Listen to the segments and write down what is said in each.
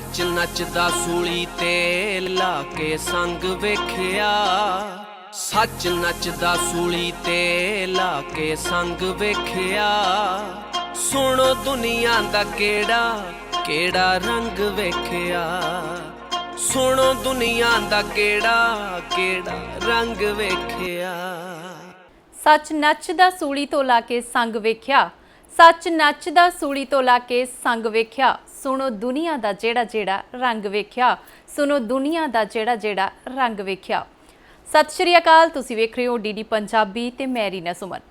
सच नचदा सूली ते ला के संग वेखिया, सच नचदा सूली ते ला के संग वेखिया। सुनो दुनिया दा केड़ा केड़ा रंग वेखिया, सुनो दुनिया दा केड़ा केड़ा रंग वेखिया। सच नचदा सूली तो ला के संग वेख्या, सच नचदा सूली तो ला के संग वेख्या। सुनो दुनिया दा जेड़ा जेड़ा रंग वेख्या, सुनो दुनिया दा जेड़ा जेड़ा रंग वेख्या। सत श्री अकाल, तुसी वेख रहे हो डीडी पंजाबी ते मैं रीना सुमन।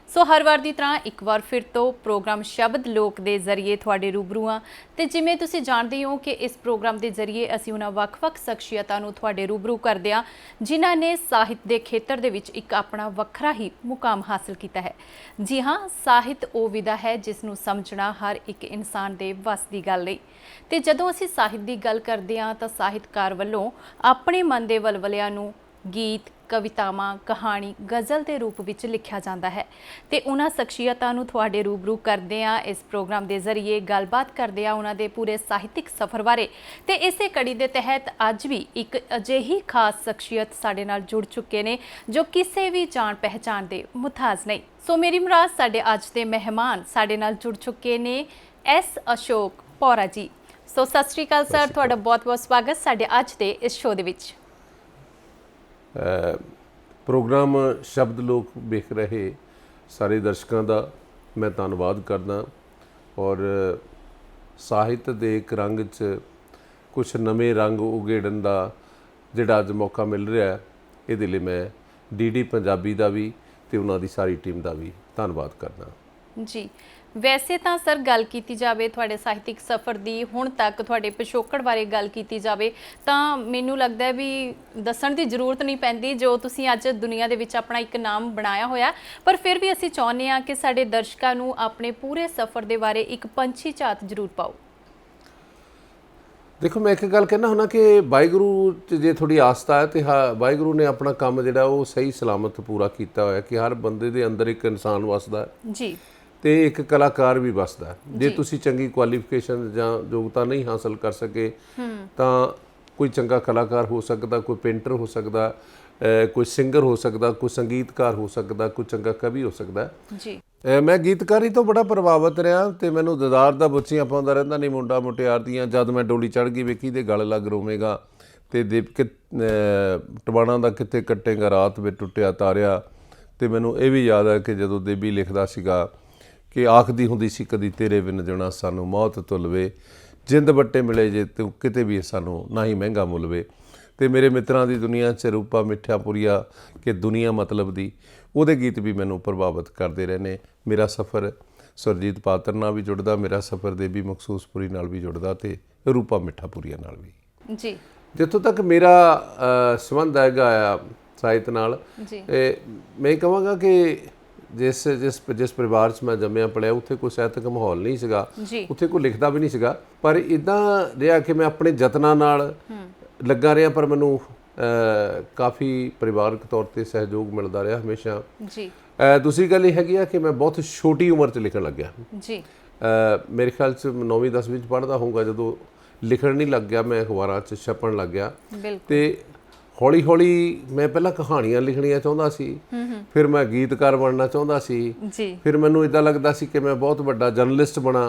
सो हर वार की तरह एक बार फिर तो प्रोग्राम शब्द लोक के जरिए थोड़े रूबरू हाँ। तो जिमें तुसी जानते हो कि इस प्रोग्राम के जरिए असी उन्होंने ਵੱਖ-ਵੱਖ शख्सियतों नूं थोड़े रूबरू करते हैं जिन्हां ने ਸਾਹਿਤ के खेत्र दे विच एक अपना ਵੱਖਰਾ ही मुकाम हासिल किया है। जी हाँ, ਸਾਹਿਤ ਉਹ विधा है जिसनूं समझना हर एक इंसान के वस की गल नहीं। तो जदों असी ਸਾਹਿਤ की गल करते हैं तो ਸਾਹਿਤਕਾਰ ਵੱਲੋਂ अपने मन के वलवलिਆਂ नूं गीत कवितावां कहानी गज़ल के रूप में लिखा जाता है। तो उन्होंने शख्सियतों नूं तुहाडे रूबरू करते हैं इस प्रोग्राम के जरिए गलबात करते हैं उन्होंने पूरे ਸਾਹਿਤਕ सफ़र बारे। तो इस कड़ी के तहत अज भी एक अजिही खास शख्सियत साडे नाल जुड़ चुके हैं जो किसी भी जान पहचान के मुताज नहीं। सो मेरी मुराद साडे अज के मेहमान साडे नाल जुड़ चुके हैं एस अशोक पौरा जी। सो सत श्री अकाल सर, तुहाडा बहुत बहुत स्वागत साडे अज के इस शो दे विच। प्रोग्राम शब्द लोक वेख रहे सारे दर्शकों का मैं धन्नवाद करदा और ਸਾਹਿਤ ਦੇ एक रंग च कुछ नवे रंग उगेड़न का जिहड़ा अज मौका मिल रहा है, ये लिए मैं डीडी पंजाबी का भी तो उन्होंने सारी टीम का भी धन्नवाद करदा जी। वैसे तो सर गल की जाए थोड़े ਸਾਹਿਤਕ सफ़र की हुण तक थोड़े पिछोकड़ बारे गल की जाए तो मैनू लगता है भी दसन की जरूरत नहीं पैंदी जो तुसी अज दुनिया दे विच अपना एक नाम बनाया होया। पर फिर भी असी चाहुंदे हां कि साडे दर्शकों नूं अपने पूरे सफ़र के बारे एक पंछी झात जरूर पाओ। देखो मैं एक गल कहना होना कि वाहिगुरू जे थोड़ी आस्था है तो वाहिगुरू ने अपना काम जिहड़ा वो सही सलामत पूरा किया होया कि हर बंदे दे अंदर एक इंसान वसदा है जी तो एक कलाकार भी वसदा। जे तुसी चंगी क्वालिफिकेशन जां योग्यता नहीं हासिल कर सके तो कोई चंगा कलाकार हो सकता, कोई पेंटर हो सकता, कोई सिंगर हो सकता, कोई संगीतकार हो सकता, कोई चंगा कवि हो सकता जी। मैं गीतकारी तो बड़ा प्रभावित रहा तो मैनू ददार दा बुच्चियां पाउंदा रहिंदा नहीं मुंडा मुटियार दियां। जद मैं डोली चढ़ गई वेखी दे गल लग रोवेगा तो दीप टबाणा दा कित्थे कट्टेगा रात वे टुटिया तारिया। तो मैनू ये भी याद है कि जदों देवी लिखदा सीगा कि आखदी हुंदी सी कदी तेरे बिन जणा सानू मौत तुलवे, जिंद बट्टे मिले जे तू किते भी सानू ना ही महंगा मुलवे। तो मेरे मित्रां दी दुनिया च रूपा मिठा पुरिया कि दुनिया मतलब दी ਉਹਦੇ गीत भी मैनू प्रभावित करते रहने। मेरा सफ़र सुरजीत पात्र नाल भी जुड़दा, मेरा सफ़र देवी मखसूसपुरी नाल भी जुड़दा ते रूपा मिठापुरिया नाल भी जी। जित्थों तक मेरा संबंध हैगा ਸਾਹਿਤ नाल, मैं कहांगा कि जिस जिस जिस परिवार च मैं जम्मिया पलिया उत्थे कोई ਸਾਹਿਤਕ माहौल नहीं सीगा, उत्थे कोई लिखदा भी नहीं सीगा। पर इदां रहा कि मैं अपने जतनां नाल लगा रहा पर मैनू काफ़ी परिवारक तौर पर सहयोग मिलता रहा हमेशा जी। दूसरी गल ये हैगी कि मैं बहुत छोटी उम्र च लिखण लग गया जी। मेरे ख्याल से 9वीं 10वीं पढ़दा होऊगा जो लिखण नहीं लग गया, मैं अखबारां च छपण लग गया। तो हौली हौली मैं पहला कहानियां लिखणियां चाहुंदा सी, फिर मैं गीतकार बनना चाहुंदा सी, फिर मैनू इदां लगदा सी कि मैं बहुत वड्डा जर्नलिस्ट बना,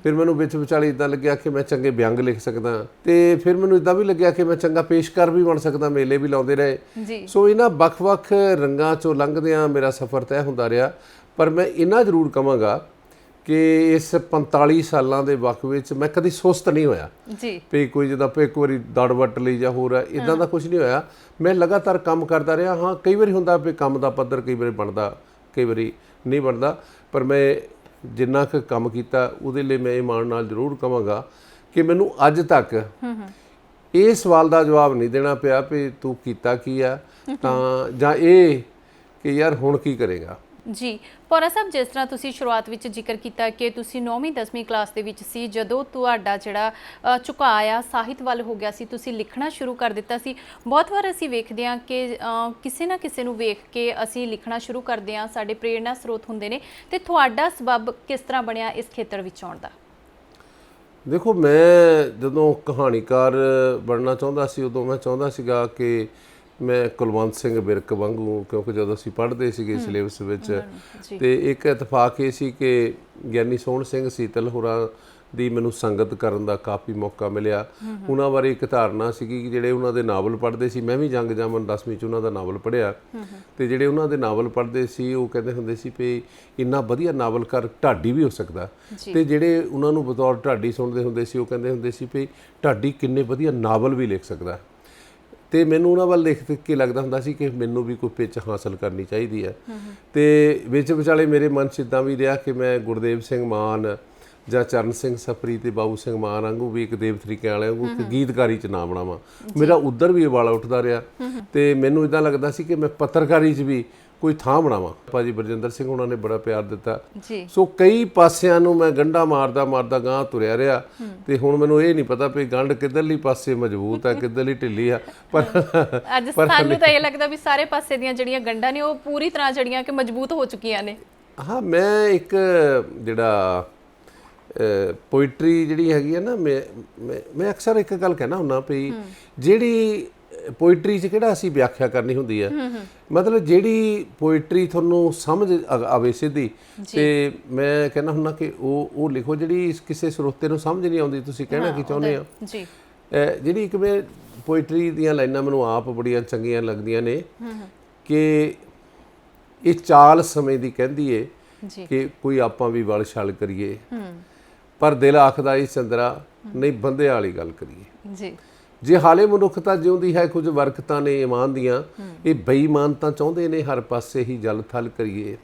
फिर मैनू विच विचाले इदां लग्गिया कि मैं चंगे व्यंग लिख सकदा, ते फिर मैनू इदां भी लग्गिया कि मैं चंगा पेशकार भी बन सकदा, मेले भी लाउंदे रहे। सो इन्हां ਵੱਖ-ਵੱਖ रंगां चों लंघदियां मेरा सफ़र तय हुंदा रहा। पर मैं इन्ना जरूर कहांगा कि इस 45 सालों के वक्त विच मैं कभी सुस्त नहीं होया भी कोई जिदा एक बारी दड़ वट ली जां होर इदां दा कुछ नहीं होया। मैं लगातार काम करता रहा। हाँ, कई बार हुंदा भी काम का पद्धर कई बार बनता, कई बार नहीं बनता, पर मैं जिन्ना क काम कीता उहदे लई मैं ईमान नाल जरूर कहांगा कि मैनू अज तक इस सवाल का जवाब नहीं देना पिया भी तू कीता की आ तां जां इह कि यार हुण की करेगा। जी। पौरा साहब, जिस तरह तुसी शुरुआत विच जिक्र किया कि तुसी 9वीं 10वीं क्लास दे विच सी जदों तुहाडा जिहड़ा झुकाव साहित वल हो गया सी, तुसी लिखना शुरू कर दिता सी। बहुत बार असीं वेखदे हां कि किसी ना किसी नूं वेख के असीं लिखना शुरू करदे हां, साडे प्रेरणा स्रोत हुंदे ने। ते तुहाडा सबब किस तरह बनिया इस खेतर विच आउण दा? ਦੇਖੋ, ਮੈਂ ਜਦੋਂ ਕਹਾਣੀਕਾਰ ਬਣਨਾ ਚਾਹੁੰਦਾ ਸੀ ਉਦੋਂ ਮੈਂ ਚਾਹੁੰਦਾ ਸੀਗਾ ਕਿ ਮੈਂ ਕੁਲਵੰਤ ਸਿੰਘ ਵਿਰਕ ਵਾਂਗੂ, ਕਿਉਂਕਿ ਜਦੋਂ ਅਸੀਂ ਪੜ੍ਹਦੇ ਸੀਗੇ ਸਿਲੇਬਸ ਵਿੱਚ ਤੇ ਇੱਕ ਇਤਫਾਕ ਇਹ ਸੀ ਕਿ ਗਿਆਨੀ ਸੋਹਣ ਸਿੰਘ ਸੀਤਲ ਹੋਰਾਂ ਦੀ ਮੈਨੂੰ ਸੰਗਤ ਕਰਨ ਦਾ ਕਾਫੀ ਮੌਕਾ ਮਿਲਿਆ। ਉਹਨਾਂ ਬਾਰੇ ਇੱਕ ਧਾਰਨਾ ਸੀਗੀ ਕਿ ਜਿਹੜੇ ਉਹਨਾਂ ਦੇ ਨਾਵਲ ਪੜ੍ਹਦੇ ਸੀ, ਮੈਂ ਵੀ ਜੰਗ ਜਾਮਨ 10ਵੀਂ 'ਚ ਉਹਨਾਂ ਦਾ ਨਾਵਲ ਪੜ੍ਹਿਆ ਤੇ ਜਿਹੜੇ ਉਹਨਾਂ ਦੇ ਨਾਵਲ ਪੜ੍ਹਦੇ ਸੀ ਉਹ ਕਹਿੰਦੇ ਹੁੰਦੇ ਸੀ ਵੀ ਇੰਨਾ ਵਧੀਆ ਨਾਵਲਕਾਰ ਢਾਡੀ ਵੀ ਹੋ ਸਕਦਾ, ਤੇ ਜਿਹੜੇ ਉਹਨਾਂ ਨੂੰ ਬਤੌਰ ਢਾਡੀ ਸੁਣਦੇ ਹੁੰਦੇ ਸੀ ਉਹ ਕਹਿੰਦੇ ਹੁੰਦੇ ਸੀ ਵੀ ਢਾਡੀ ਕਿੰਨੇ ਵਧੀਆ ਨਾਵਲ ਵੀ ਲਿਖ ਸਕਦਾ। ਤੇ ਮੈਨੂੰ ਉਹਨਾਂ ਵੱਲ ਦੇਖ ਕੇ ਲੱਗਦਾ ਹੁੰਦਾ ਸੀ ਕਿ ਮੈਨੂੰ ਵੀ ਕੋਈ ਪਿੱਚ ਹਾਸਲ ਕਰਨੀ ਚਾਹੀਦੀ ਹੈ। ਤੇ ਵਿੱਚ ਵਿਚਾਲੇ ਮੇਰੇ ਮਨ 'ਚ ਇੱਦਾਂ ਵੀ ਰਿਹਾ ਕਿ ਮੈਂ ਗੁਰਦੇਵ ਸਿੰਘ ਮਾਨ ਜਾਂ ਚਰਨ ਸਿੰਘ ਸਫਰੀ ਤੇ ਬਾਬੂ ਸਿੰਘ ਮਾਨ ਵਾਂਗੂ ਵੀ ਇੱਕ ਦੇਵ ਤਰੀਕੇ ਵਾਲਿਆਂ ਵਾਂਗੂ ਇੱਕ ਗੀਤਕਾਰੀ 'ਚ ਨਾ ਬਣਾਵਾਂ। ਮੇਰਾ ਉੱਧਰ ਵੀ ਉਬਾਲਾ ਉੱਠਦਾ ਰਿਹਾ ਤੇ ਮੈਨੂੰ ਇੱਦਾਂ ਲੱਗਦਾ ਸੀ ਕਿ ਮੈਂ ਪੱਤਰਕਾਰੀ 'ਚ ਵੀ ਕੋਈ ਥਾਂ ਬਣਾਵਾਂ। ਭਾਜੀ ਬਰਜਿੰਦਰ ਸਿੰਘ ਉਹਨਾਂ ਨੇ ਬੜਾ ਪਿਆਰ ਦਿੱਤਾ, ਸੋ ਕਈ ਪਾਸਿਆਂ ਨੂੰ ਮੈਂ ਗੰਢਾ ਮਾਰਦਾ ਮਾਰਦਾ ਗਾਂਹ ਤੁਰਿਆ ਰਿਹਾ ਤੇ ਹੁਣ ਮੈਨੂੰ ਇਹ ਨਹੀਂ ਪਤਾ ਵੀ ਗੰਢ ਕਿੱਧਰਲੀ ਪਾਸੇ ਮਜ਼ਬੂਤ ਹੈ ਕਿੱਧਰਲੀ ਢਿੱਲੀ ਆ। ਪਰ ਅੱਜ ਸਾਨੂੰ ਤਾਂ ਇਹ ਲੱਗਦਾ ਵੀ ਸਾਰੇ ਪਾਸੇ ਦੀਆਂ ਜਿਹੜੀਆਂ ਗੰਢਾਂ ਨੇ ਉਹ ਪੂਰੀ ਤਰ੍ਹਾਂ ਜਿਹੜੀਆਂ ਕਿ ਮਜ਼ਬੂਤ ਹੋ ਚੁੱਕੀਆਂ ਨੇ। ਹਾਂ, ਮੈਂ ਇੱਕ ਜਿਹੜਾ ਪੋਇਟਰੀ ਜਿਹੜੀ ਹੈਗੀ ਹੈ ਨਾ, ਮੈਂ ਅਕਸਰ ਇੱਕ ਗੱਲ ਕਹਿਣਾ ਹੁੰਦਾ ਵੀ ਜਿਹੜੀ ਪੋਇਟਰੀ 'ਚ ਕਿਹੜਾ ਅਸੀਂ ਵਿਆਖਿਆ ਕਰਨੀ ਹੁੰਦੀ ਹੈ, ਮਤਲਬ ਜਿਹੜੀ ਪੋਇਟਰੀ ਤੁਹਾਨੂੰ ਸਮਝ ਆਵੇ ਸਿੱਧੀ, ਤੇ ਮੈਂ ਕਹਿੰਦਾ ਹੁੰਦਾ ਕਿ ਉਹ ਲਿਖੋ ਜਿਹੜੀ ਕਿਸੇ ਸਰੋਤੇ ਨੂੰ ਸਮਝ ਨਹੀਂ ਆਉਂਦੀ ਤੁਸੀਂ ਕਹਿਣਾ ਕੀ ਚਾਹੁੰਦੇ ਆ। ਜਿਹੜੀ ਇੱਕ ਮੈਂ ਪੋਇਟਰੀ ਦੀਆਂ ਲਾਈਨਾਂ ਮੈਨੂੰ ਆਪ ਬੜੀਆਂ ਚੰਗੀਆਂ ਲੱਗਦੀਆਂ ਨੇ ਕਿ ਇਹ ਚਾਲ ਸਮੇਂ ਦੀ ਕਹਿੰਦੀ ਏ ਕਿ ਕੋਈ ਆਪਾਂ ਵੀ ਵਲ ਛਲ ਕਰੀਏ, ਪਰ ਦਿਲ ਆਖਦਾ ਈ ਚੰਦਰਾ ਨਹੀਂ ਬੰਦੇ ਵਾਲੀ ਗੱਲ ਕਰੀਏ। ਜੇ ਹਾਲੇ ਮਨੁੱਖਤਾ ਜਿਉਂਦੀ ਹੈ ਕੁਝ ਵਰਕਤਾਂ ਨੇ ਇਮਾਨ ਦੀਆਂ, ਇਹ ਬੇਈਮਾਨ ਤਾਂ ਚਾਹੁੰਦੇ ਨੇ ਹਰ ਪਾਸੇ ਹੀ ਜਲ ਥਲ ਕਰੀਏ।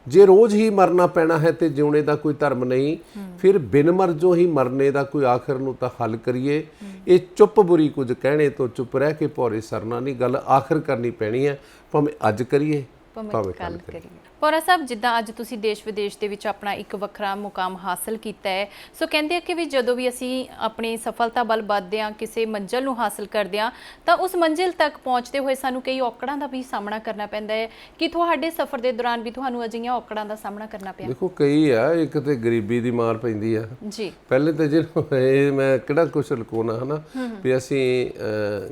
ਜੇ ਰੋਜ਼ ਹੀ ਮਰਨਾ ਪੈਣਾ ਹੈ ਤੇ ਜਿਉਣੇ ਦਾ ਕੋਈ ਧਰਮ ਨਹੀਂ, ਫਿਰ ਬਿਨ ਮਰਜੋਂ ਹੀ ਮਰਨੇ ਦਾ ਕੋਈ ਆਖਰ ਨੂੰ ਤਾਂ ਹੱਲ ਕਰੀਏ। ਇਹ ਚੁੱਪ ਬੁਰੀ ਕੁਝ ਕਹਿਣੇ ਤੋਂ ਚੁੱਪ ਰਹਿ ਕੇ ਭੌਰੇ ਸਰਨਾ ਨਹੀਂ, ਗੱਲ ਆਖਰ ਕਰਨੀ ਪੈਣੀ ਹੈ ਭਾਵੇਂ ਅੱਜ ਕਰੀਏ ਭਾਵੇਂ ਕੱਲ ਕਰੀਏ। ਪੌਰਾ ਸਾਹਿਬ, ਜਿੱਦਾਂ ਅੱਜ ਤੁਸੀਂ ਦੇਸ਼ ਵਿਦੇਸ਼ ਦੇ ਵਿੱਚ ਆਪਣਾ ਇੱਕ ਵੱਖਰਾ ਮੁਕਾਮ ਹਾਸਲ ਕੀਤਾ ਹੈ, ਸੋ ਕਹਿੰਦੇ ਆ ਕਿ ਵੀ ਜਦੋਂ ਵੀ ਅਸੀਂ ਆਪਣੀ ਸਫਲਤਾ ਵੱਲ ਵੱਧਦੇ ਹਾਂ, ਕਿਸੇ ਮੰਜ਼ਿਲ ਨੂੰ ਹਾਸਲ ਕਰਦੇ ਹਾਂ, ਤਾਂ ਉਸ ਮੰਜ਼ਿਲ ਤੱਕ ਪਹੁੰਚਦੇ ਹੋਏ ਸਾਨੂੰ ਕਈ ਔਕੜਾਂ ਦਾ ਵੀ ਸਾਹਮਣਾ ਕਰਨਾ ਪੈਂਦਾ ਹੈ। ਕਿ ਤੁਹਾਡੇ ਸਫ਼ਰ ਦੇ ਦੌਰਾਨ ਵੀ ਤੁਹਾਨੂੰ ਅਜਿਹੀਆਂ ਔਕੜਾਂ ਦਾ ਸਾਹਮਣਾ ਕਰਨਾ ਪਿਆ? ਦੇਖੋ, ਕਈ ਆ, ਇੱਕ ਤੇ ਗਰੀਬੀ ਦੀ ਮਾਰ ਪੈਂਦੀ ਆ ਜੀ। ਪਹਿਲੇ ਤਾਂ ਜਿਹਨੂੰ ਇਹ ਮੈਂ ਕਿਹੜਾ ਕੁਛ ਲੁਕਾਉਣਾ ਹੈ ਨਾ ਵੀ ਅਸੀਂ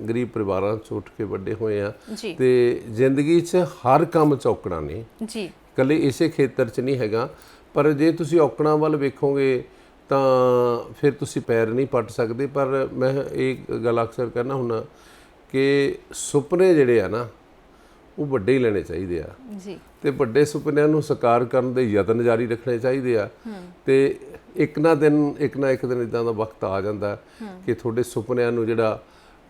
ਗਰੀਬ ਪਰਿਵਾਰਾਂ 'ਚ ਉੱਠ ਕੇ ਵੱਡੇ ਹੋਏ ਆ ਤੇ ਜ਼ਿੰਦਗੀ 'ਚ ਹਰ ਕੰਮ 'ਚ ਔਕੜਾਂ ਨੇ ਜੀ, ਇਕੱਲੇ ਇਸੇ ਖੇਤਰ 'ਚ ਨਹੀਂ ਹੈਗਾ। ਪਰ ਜੇ ਤੁਸੀਂ ਔਕੜਾਂ ਵੱਲ ਵੇਖੋਗੇ ਤਾਂ ਫਿਰ ਤੁਸੀਂ ਪੈਰ ਨਹੀਂ ਪੱਟ ਸਕਦੇ। ਪਰ ਮੈਂ ਇਹ ਗੱਲ ਅਕਸਰ ਕਹਿਣਾ ਹੁੰਦਾ ਕਿ ਸੁਪਨੇ ਜਿਹੜੇ ਆ ਨਾ ਉਹ ਵੱਡੇ ਹੀ ਲੈਣੇ ਚਾਹੀਦੇ ਆ ਜੀ, ਤੇ ਵੱਡੇ ਸੁਪਨਿਆਂ ਨੂੰ ਸਾਕਾਰ ਕਰਨ ਦੇ ਯਤਨ ਜਾਰੀ ਰੱਖਣੇ ਚਾਹੀਦੇ ਆ। ਤੇ ਇੱਕ ਨਾ ਇੱਕ ਦਿਨ ਇੱਦਾਂ ਦਾ ਵਕਤ ਆ ਜਾਂਦਾ ਕਿ ਤੁਹਾਡੇ ਸੁਪਨਿਆਂ ਨੂੰ ਜਿਹੜਾ